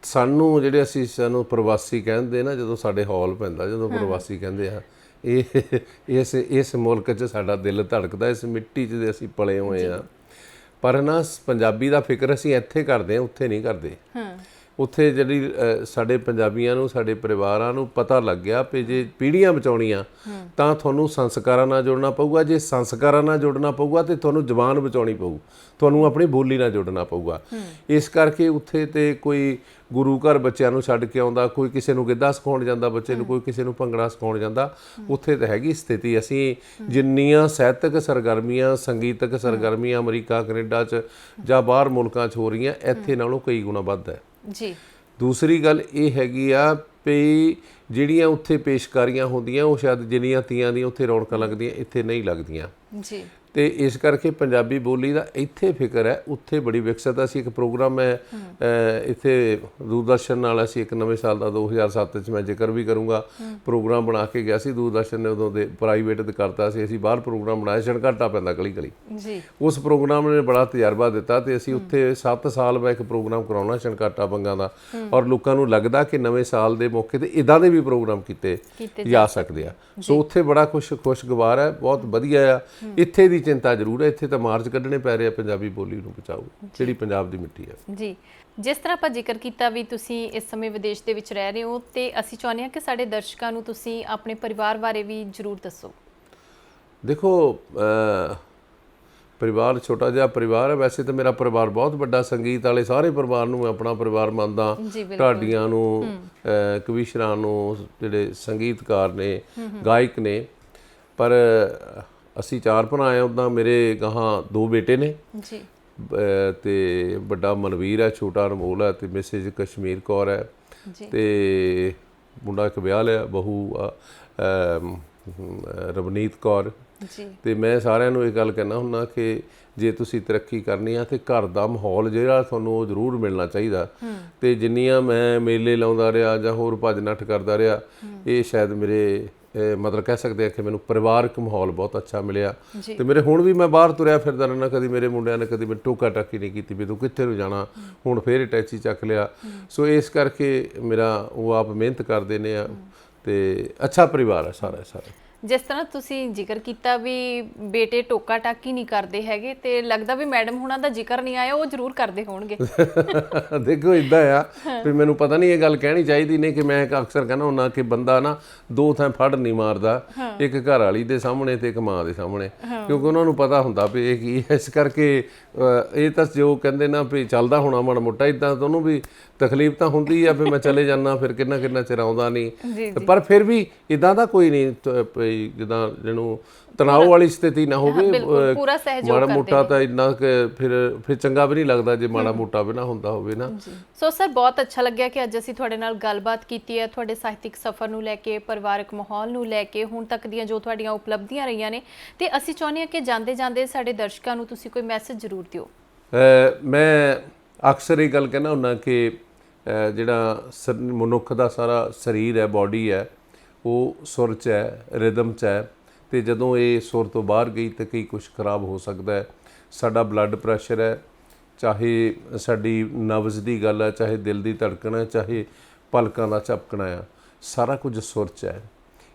ਸਾਨੂੰ ਸਾਨੂੰ ਪ੍ਰਵਾਸੀ ਕਹਿੰਦੇ ਨਾ, ਜਦੋਂ ਸਾਡੇ ਹੌਲ ਪੈਂਦਾ, ਜਦੋਂ ਪ੍ਰਵਾਸੀ ਕਹਿੰਦੇ ਆ, ਇਸ ਮੁਲਕ 'ਚ ਸਾਡਾ ਦਿਲ ਧੜਕਦਾ, ਇਸ ਮਿੱਟੀ 'ਚ ਅਸੀਂ ਪਲੇ ਹੋਏ ਆ। ਪਰ ਨਾ ਪੰਜਾਬੀ ਦਾ ਫਿਕਰ ਅਸੀਂ ਇੱਥੇ ਕਰਦੇ ਹਾਂ, ਉੱਥੇ ਨਹੀਂ ਕਰਦੇ। ਉੱਥੇ ਜਿਹੜੀ ਸਾਡੇ ਪੰਜਾਬੀਆਂ ਨੂੰ, ਸਾਡੇ ਪਰਿਵਾਰਾਂ ਨੂੰ ਪਤਾ ਲੱਗ ਗਿਆ ਵੀ ਜੇ ਪੀੜ੍ਹੀਆਂ ਬਚਾਉਣੀਆਂ ਤਾਂ ਤੁਹਾਨੂੰ ਸੰਸਕਾਰਾਂ ਨਾਲ ਜੁੜਨਾ ਪਊਗਾ, ਜੇ ਸੰਸਕਾਰਾਂ ਨਾਲ ਜੁੜਨਾ ਪਊਗਾ ਤੇ ਤੁਹਾਨੂੰ ਜ਼ੁਬਾਨ ਬਚਾਉਣੀ ਪਊ, ਤੁਹਾਨੂੰ ਆਪਣੀ ਬੋਲੀ ਨਾਲ ਜੁੜਨਾ ਪਊਗਾ। ਇਸ ਕਰਕੇ ਉੱਥੇ ਤੇ ਕੋਈ ਗੁਰੂ ਘਰ ਬੱਚਿਆਂ ਨੂੰ ਛੱਡ ਕੇ ਆਉਂਦਾ, ਕੋਈ ਕਿਸੇ ਨੂੰ ਗਿੱਧਾ ਸਿਖਾਉਣ ਜਾਂਦਾ ਬੱਚੇ ਨੂੰ, ਕੋਈ ਕਿਸੇ ਨੂੰ ਭੰਗੜਾ ਸਿਖਾਉਣ ਜਾਂਦਾ। ਉੱਥੇ ਤਾਂ ਹੈਗੀ ਸਥਿਤੀ। ਅਸੀਂ ਜਿੰਨੀਆਂ ਸਾਹਿਤਕ ਸਰਗਰਮੀਆਂ, ਸੰਗੀਤਕ ਸਰਗਰਮੀਆਂ ਅਮਰੀਕਾ, ਕੈਨੇਡਾ 'ਚ ਜਾਂ ਬਾਹਰ ਮੁਲਕਾਂ 'ਚ ਹੋ ਰਹੀਆਂ, ਇੱਥੇ ਨਾਲੋਂ ਕਈ ਗੁਣਾ ਵੱਧ ਹੈ। ਜੀ ਦੂਸਰੀ ਗੱਲ ਇਹ ਹੈਗੀ ਆ ਵੀ ਜਿਹੜੀਆਂ ਉੱਥੇ ਪੇਸ਼ਕਾਰੀਆਂ ਹੁੰਦੀਆਂ, ਉਹ ਸ਼ਾਇਦ ਜਿੰਨੀਆਂ ਤੀਆਂ ਦੀਆਂ ਉੱਥੇ ਰੌਣਕਾਂ ਲੱਗਦੀਆਂ, ਇੱਥੇ ਨਹੀਂ ਲੱਗਦੀਆਂ। ਜੀ ਤੇ ਇਸ ਕਰਕੇ ਪੰਜਾਬੀ ਬੋਲੀ ਦਾ ਇੱਥੇ ਫਿਕਰ ਹੈ, ਉੱਥੇ ਬੜੀ ਵਿਕਸਿਤ। ਅਸੀਂ ਇੱਕ ਪ੍ਰੋਗਰਾਮ ਮੈਂ ਇੱਥੇ ਦੂਰਦਰਸ਼ਨ ਨਾਲ, ਅਸੀਂ ਇੱਕ ਨਵੇਂ ਸਾਲ ਦਾ 2007 'ਚ ਮੈਂ ਜ਼ਿਕਰ ਵੀ ਕਰੂੰਗਾ, ਪ੍ਰੋਗਰਾਮ ਬਣਾ ਕੇ ਗਿਆ ਸੀ। ਦੂਰਦਰਸ਼ਨ ਨੇ ਉਦੋਂ ਦੇ ਪ੍ਰਾਈਵੇਟ ਕਰਤਾ ਸੀ, ਅਸੀਂ ਬਾਹਰ ਪ੍ਰੋਗਰਾਮ ਬਣਾਇਆ, ਛਣਕਾਟਾ ਪੈਂਦਾ ਗਲੀ ਗਲੀ। ਜੀ ਉਸ ਪ੍ਰੋਗਰਾਮ ਨੇ ਬੜਾ ਤਜਰਬਾ ਦਿੱਤਾ ਤੇ ਅਸੀਂ ਉੱਥੇ 7 ਸਾਲ ਮੈਂ ਇੱਕ ਪ੍ਰੋਗਰਾਮ ਕਰਾਉਣਾ ਛਣਕਾਟਾ ਬੰਗਾਂ ਦਾ, ਔਰ ਲੋਕਾਂ ਨੂੰ ਲੱਗਦਾ ਕਿ ਨਵੇਂ ਸਾਲ ਦੇ ਮੌਕੇ ਤੇ ਇਦਾਂ ਦੇ ਵੀ ਪ੍ਰੋਗਰਾਮ ਕੀਤੇ ਜਾ ਸਕਦੇ ਆ। ਸੋ ਉੱਥੇ ਬੜਾ ਖੁਸ਼ਗਵਾਰ ਹੈ, ਬਹੁਤ ਵਧੀਆ ਆ। ਇੱਥੇ ਦੀ ਚਿੰਤਾ ਜ਼ਰੂਰ ਹੈ, ਇੱਥੇ ਤਾਂ ਮਾਰਚ ਕੱਢਣੇ ਪੈ ਰਹੇ ਆ ਪੰਜਾਬੀ ਬੋਲੀ ਨੂੰ ਬਚਾਓ, ਜਿਹੜੀ ਪੰਜਾਬ ਦੀ ਮਿੱਟੀ ਹੈ। ਜੀ ਜਿਸ ਤਰ੍ਹਾਂ ਆਪਾਂ ਜ਼ਿਕਰ ਕੀਤਾ ਵੀ ਤੁਸੀਂ ਇਸ ਸਮੇਂ ਵਿਦੇਸ਼ ਦੇ ਵਿੱਚ ਰਹਿ ਰਹੇ ਹੋ, ਤੇ ਅਸੀਂ ਚਾਹੁੰਦੇ ਹਾਂ ਕਿ ਸਾਡੇ ਦਰਸ਼ਕਾਂ ਨੂੰ ਤੁਸੀਂ ਆਪਣੇ ਪਰਿਵਾਰ ਬਾਰੇ ਵੀ ਜ਼ਰੂਰ ਦੱਸੋ। ਦੇਖੋ, ਪਰਿਵਾਰ ਛੋਟਾ ਜਿਹਾ ਪਰਿਵਾਰ ਹੈ। ਵੈਸੇ ਤਾਂ ਮੇਰਾ ਪਰਿਵਾਰ ਬਹੁਤ ਵੱਡਾ, ਸੰਗੀਤ ਵਾਲੇ ਸਾਰੇ ਪਰਿਵਾਰ ਨੂੰ ਮੈਂ ਆਪਣਾ ਪਰਿਵਾਰ ਮੰਨਦਾ, ਢਾਡੀਆਂ ਨੂੰ, ਕਵੀਸ਼ਰਾਂ ਨੂੰ, ਜਿਹੜੇ ਸੰਗੀਤਕਾਰ ਨੇ, ਗਾਇਕ ਨੇ। ਪਰ ਅਸੀਂ 4 ਭਰਾ ਆ। ਉੱਦਾਂ ਮੇਰੇ ਗਾਹਾਂ 2 ਬੇਟੇ ਨੇ ਜੀ, ਤੇ ਵੱਡਾ ਮਨਵੀਰ ਹੈ, ਛੋਟਾ ਅਨਮੋਲ ਹੈ, ਤੇ ਮਿਸਿਜ ਕਸ਼ਮੀਰ ਕੌਰ ਹੈ, ਤੇ ਮੁੰਡਾ ਇੱਕ ਵਿਆਹ ਲਿਆ, ਬਹੂ ਰਵਨੀਤ ਕੌਰ। ਤੇ ਮੈਂ ਸਾਰਿਆਂ ਨੂੰ ਇਹ ਗੱਲ ਕਹਿਣਾ ਹੁੰਦਾ ਕਿ ਜੇ ਤੁਸੀਂ ਤਰੱਕੀ ਕਰਨੀ ਆ ਤੇ ਘਰ ਦਾ ਮਾਹੌਲ ਜਿਹੜਾ ਤੁਹਾਨੂੰ ਉਹ ਜ਼ਰੂਰ ਮਿਲਣਾ ਚਾਹੀਦਾ। ਤੇ ਜਿੰਨੀਆਂ ਮੈਂ ਮੇਲੇ ਲਾਉਂਦਾ ਰਿਹਾ ਜਾਂ ਹੋਰ ਭੱਜ ਨੱਠ ਕਰਦਾ ਰਿਹਾ, ਇਹ ਸ਼ਾਇਦ ਮੇਰੇ ਮਤਲਬ ਕਹਿ ਸਕਦੇ ਆ ਕਿ ਮੈਨੂੰ ਪਰਿਵਾਰਕ ਮਾਹੌਲ ਬਹੁਤ ਅੱਛਾ ਮਿਲਿਆ ਜੀ। ਤੇ ਮੇਰੇ ਹੁਣ ਵੀ ਮੈਂ ਬਾਹਰ ਤੁਰਿਆ ਫਿਰਦਾ ਰਹਿਣਾ, ਕਦੀ ਮੇਰੇ ਮੁੰਡਿਆਂ ਨੇ ਕਦੀ ਮੈਨੂੰ ਟੋਕਾ ਟਾਕੀ ਨਹੀਂ ਕੀਤੀ ਵੀ ਤੂੰ ਕਿੱਥੇ ਨੂੰ ਜਾਣਾ, ਹੁਣ ਫੇਰ ਅਟੈਚੀ ਚੱਕ ਲਿਆ। ਸੋ ਇਸ ਕਰਕੇ ਮੇਰਾ ਉਹ ਆਪ ਮਿਹਨਤ ਕਰਦੇ ਨੇ ਆ ਤੇ ਅੱਛਾ ਪਰਿਵਾਰ ਹੈ ਸਾਰਾ ਸਾਰਾ। ਜਿਸ ਤਰ੍ਹਾਂ ਤੁਸੀਂ ਜ਼ਿਕਰ ਕੀਤਾ ਵੀ ਬੇਟੇ ਟੋਕਾ ਟਾਕੀ ਨਹੀਂ ਕਰਦੇ ਹੈਗੇ, ਤੇ ਲੱਗਦਾ ਵੀ ਮੈਡਮ ਹੁਣਾਂ ਦਾ ਜ਼ਿਕਰ ਨਹੀਂ ਆਇਆ, ਉਹ ਜ਼ਰੂਰ ਕਰਦੇ ਹੋਣਗੇ। ਦੇਖੋ ਇਦਾਂ ਆ ਵੀ ਮੈਨੂੰ ਪਤਾ ਨਹੀਂ ਇਹ ਗੱਲ ਕਹਿਣੀ ਚਾਹੀਦੀ ਨੇ ਕਿ ਮੈਂ ਅਕਸਰ ਕਹਿੰਦਾ ਹੁੰਦਾ ਕਿ ਬੰਦਾ ਨਾ ਦੋ ਥਾਂ ਫੜ ਨਹੀਂ ਮਾਰਦਾ, ਇੱਕ ਘਰ ਵਾਲੀ ਦੇ ਸਾਹਮਣੇ ਤੇ ਇੱਕ ਮਾਂ ਦੇ ਸਾਹਮਣੇ, ਕਿਉਂਕਿ ਉਹਨਾਂ ਨੂੰ ਪਤਾ ਹੁੰਦਾ ਵੀ ਇਹ ਕੀ ਹੈ। ਇਸ ਕਰਕੇ ਇਹ ਤਾਂ ਜੋ ਕਹਿੰਦੇ ਨਾ ਵੀ ਚੱਲਦਾ ਹੋਣਾ ਮਾੜਾ ਮੋਟਾ, ਇਦਾਂ ਤਾਂ ਉਹਨੂੰ ਵੀ ਤਕਲੀਫ ਤਾਂ ਹੁੰਦੀ ਆ ਵੀ ਮੈਂ ਚਲੇ ਜਾਂਦਾ, ਫਿਰ ਕਿੰਨਾ ਚਿਰ ਆਉਂਦਾ ਨਹੀਂ। ਪਰ ਫਿਰ ਵੀ ਇਦਾਂ ਦਾ ਕੋਈ ਨਹੀਂ ਜਿੱਦਾਂ ਜਿਹਨੂੰ ਤਣਾਅ ਵਾਲੀ ਸਥਿਤੀ ਨਾ ਹੋਵੇ, ਪੂਰਾ ਸਹਿਯੋਗ ਮਾੜਾ ਮੋਟਾ ਤਾਂ ਇੰਨਾ ਫਿਰ ਚੰਗਾ ਵੀ ਨਹੀਂ ਲੱਗਦਾ ਜੇ ਮਾੜਾ ਮੋਟਾ ਵੀ ਨਾ ਹੁੰਦਾ ਹੋਵੇ ਨਾ। ਸੋ ਸਰ ਬਹੁਤ ਅੱਛਾ ਲੱਗਿਆ ਕਿ ਅੱਜ ਅਸੀਂ ਤੁਹਾਡੇ ਨਾਲ ਗੱਲਬਾਤ ਕੀਤੀ ਹੈ, ਤੁਹਾਡੇ ਸਾਹਿਤਿਕ ਸਫ਼ਰ ਨੂੰ ਲੈ ਕੇ, ਪਰਿਵਾਰਕ ਮਾਹੌਲ ਨੂੰ ਲੈ ਕੇ, ਹੁਣ ਤੱਕ ਦੀਆਂ ਜੋ ਤੁਹਾਡੀਆਂ ਉਪਲਬਧੀਆਂ ਰਹੀਆਂ ਨੇ, ਤੇ ਅਸੀਂ ਚਾਹੁੰਦੇ ਹਾਂ ਕਿ ਜਾਂਦੇ ਜਾਂਦੇ ਸਾਡੇ ਦਰਸ਼ਕਾਂ ਨੂੰ ਤੁਸੀਂ ਕੋਈ ਮੈਸੇਜ ਜ਼ਰੂਰ ਦਿਓ। ਮੈਂ ਅਕਸਰ ਇਹ ਗੱਲ ਕਹਿੰਦਾ ਹੁੰਦਾ ਕਿ ਜਿਹੜਾ ਮਨੁੱਖ ਦਾ ਸਾਰਾ ਸਰੀਰ ਹੈ, ਬਾਡੀ ਹੈ, ਉਹ ਸੁਰ 'ਚ ਹੈ, ਰਿਦਮ 'ਚ ਹੈ, ਤੇ ਜਦੋਂ ਇਹ ਸੁਰ ਤੋਂ ਬਾਹਰ ਗਈ ਤਾਂ ਕਈ ਕੁਝ ਖਰਾਬ ਹੋ ਸਕਦਾ ਹੈ। ਸਾਡਾ ਬਲੱਡ ਪ੍ਰੈਸ਼ਰ ਹੈ, ਚਾਹੇ ਸਾਡੀ ਨਬਜ਼ ਦੀ ਗੱਲ ਹੈ, ਚਾਹੇ ਦਿਲ ਦੀ ਧੜਕਣ ਹੈ, ਚਾਹੇ ਪਲਕਾਂ ਦਾ ਝਪਕਣਾ ਆ, ਸਾਰਾ ਕੁਝ ਸੁਰ 'ਚ ਹੈ।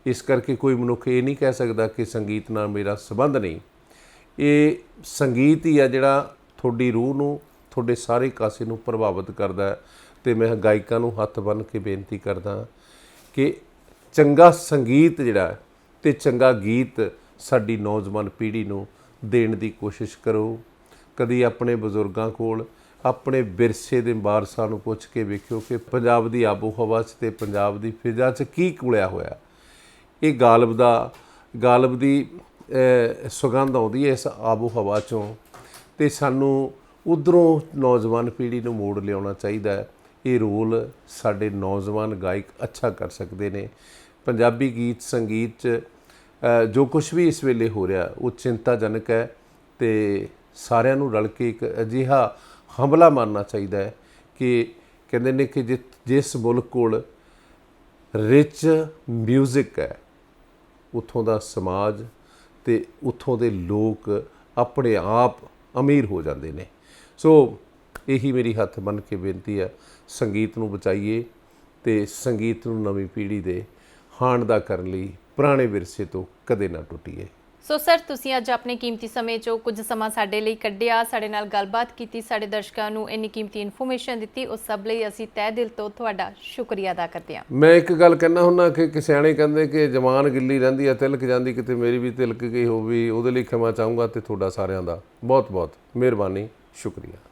ਇਸ ਕਰਕੇ ਕੋਈ ਮਨੁੱਖ ਇਹ ਨਹੀਂ ਕਹਿ ਸਕਦਾ ਕਿ ਸੰਗੀਤ ਨਾਲ ਮੇਰਾ ਸੰਬੰਧ ਨਹੀਂ। ਇਹ ਸੰਗੀਤ ਹੀ ਆ ਜਿਹੜਾ ਤੁਹਾਡੀ ਰੂਹ ਨੂੰ, ਤੁਹਾਡੇ ਸਾਰੇ ਕਾਸੇ ਨੂੰ ਪ੍ਰਭਾਵਿਤ ਕਰਦਾ ਹੈ। ਤੇ ਮੈਂ ਗਾਇਕਾਂ ਨੂੰ ਹੱਥ ਬੰਨ੍ਹ ਕੇ ਬੇਨਤੀ ਕਰਦਾ ਕਿ ਚੰਗਾ ਸੰਗੀਤ ਜਿਹੜਾ ਤੇ ਚੰਗਾ ਗੀਤ ਸਾਡੀ ਨੌਜਵਾਨ ਪੀੜ੍ਹੀ ਨੂੰ ਦੇਣ ਦੀ ਕੋਸ਼ਿਸ਼ ਕਰੋ। ਕਦੀ ਆਪਣੇ ਬਜ਼ੁਰਗਾਂ ਕੋਲ ਆਪਣੇ ਵਿਰਸੇ ਦੇ ਵਾਰਸਾਂ ਨੂੰ ਪੁੱਛ ਕੇ ਵੇਖਿਓ ਕਿ ਪੰਜਾਬ ਦੀ ਆਬੋ ਹਵਾ 'ਚ ਤੇ ਪੰਜਾਬ ਦੀ ਫਿਜ਼ਾ 'ਚ ਕੀ ਘੁਲਿਆ ਹੋਇਆ। ਇਹ ਗਾਲਬ ਦੀ ਸੁਗੰਧ ਆਉਂਦੀ ਹੈ ਇਸ ਆਬੋ ਹਵਾ 'ਚੋਂ, ਤੇ ਸਾਨੂੰ ਉੱਧਰੋਂ ਨੌਜਵਾਨ ਪੀੜ੍ਹੀ ਨੂੰ ਮੋੜ ਲਿਆਉਣਾ ਚਾਹੀਦਾ ਹੈ। ਇਹ ਰੋਲ ਸਾਡੇ ਨੌਜਵਾਨ ਗਾਇਕ ਅੱਛਾ ਕਰ ਸਕਦੇ ਨੇ। ਪੰਜਾਬੀ ਗੀਤ ਸੰਗੀਤ 'ਚ ਜੋ ਕੁਝ ਵੀ ਇਸ ਵੇਲੇ ਹੋ ਰਿਹਾ ਉਹ ਚਿੰਤਾਜਨਕ ਹੈ, ਤੇ ਸਾਰਿਆਂ ਨੂੰ ਰਲ ਕੇ ਇੱਕ ਅਜਿਹਾ ਹਮਲਾ ਮਾਰਨਾ ਚਾਹੀਦਾ ਹੈ ਕਿ ਕਹਿੰਦੇ ਨੇ ਕਿ ਜਿਸ ਮੁਲਕ ਕੋਲ ਰਿਚ ਮਿਊਜ਼ਿਕ ਹੈ, ਉੱਥੋਂ ਦਾ ਸਮਾਜ ਤੇ ਉੱਥੋਂ ਦੇ ਲੋਕ ਆਪਣੇ ਆਪ ਅਮੀਰ ਹੋ ਜਾਂਦੇ ਨੇ। ਸੋ ਇਹੀ ਮੇਰੀ ਹੱਥ ਬੰਨ੍ਹ ਕੇ ਬੇਨਤੀ ਹੈ, ਸੰਗੀਤ ਨੂੰ ਬਚਾਈਏ ਤੇ ਸੰਗੀਤ ਨੂੰ ਨਵੀਂ ਪੀੜ੍ਹੀ ਦੇ ਹਾਣ ਦਾ ਕਰਨ ਲਈ ਪੁਰਾਣੇ ਵਿਰਸੇ ਤੋਂ ਕਦੇ ਨਾ ਟੁੱਟੀਏ। ਸੋ ਸਰ ਤੁਸੀਂ ਅੱਜ ਆਪਣੇ ਕੀਮਤੀ ਸਮੇਂ 'ਚੋਂ ਕੁਝ ਸਮਾਂ ਸਾਡੇ ਲਈ ਕੱਢਿਆ, ਸਾਡੇ ਨਾਲ ਗੱਲਬਾਤ ਕੀਤੀ, ਸਾਡੇ ਦਰਸ਼ਕਾਂ ਨੂੰ ਇੰਨੀ ਕੀਮਤੀ ਇਨਫੋਰਮੇਸ਼ਨ ਦਿੱਤੀ, ਉਸ ਸਭ ਲਈ ਅਸੀਂ ਤਹਿ ਦਿਲ ਤੋਂ ਤੁਹਾਡਾ ਸ਼ੁਕਰੀਆ ਅਦਾ ਕਰਦੇ ਹਾਂ। ਮੈਂ ਇੱਕ ਗੱਲ ਕਹਿੰਦਾ ਹੁੰਦਾ ਕਿ ਸਿਆਣੇ ਕਹਿੰਦੇ ਕਿ ਜਵਾਨ ਗਿੱਲੀ ਰਹਿੰਦੀ ਹੈ ਤਿਲਕ ਜਾਂਦੀ, ਕਿਤੇ ਮੇਰੀ ਵੀ ਤਿਲਕ ਗਈ ਹੋਵੇ, ਉਹਦੇ ਲਈ ਖਿਮਾ ਚਾਹੂੰਗਾ ਤੇ ਤੁਹਾਡਾ ਸਾਰਿਆਂ ਦਾ ਬਹੁਤ ਬਹੁਤ ਮਿਹਰਬਾਨੀ, ਸ਼ੁਕਰੀਆ।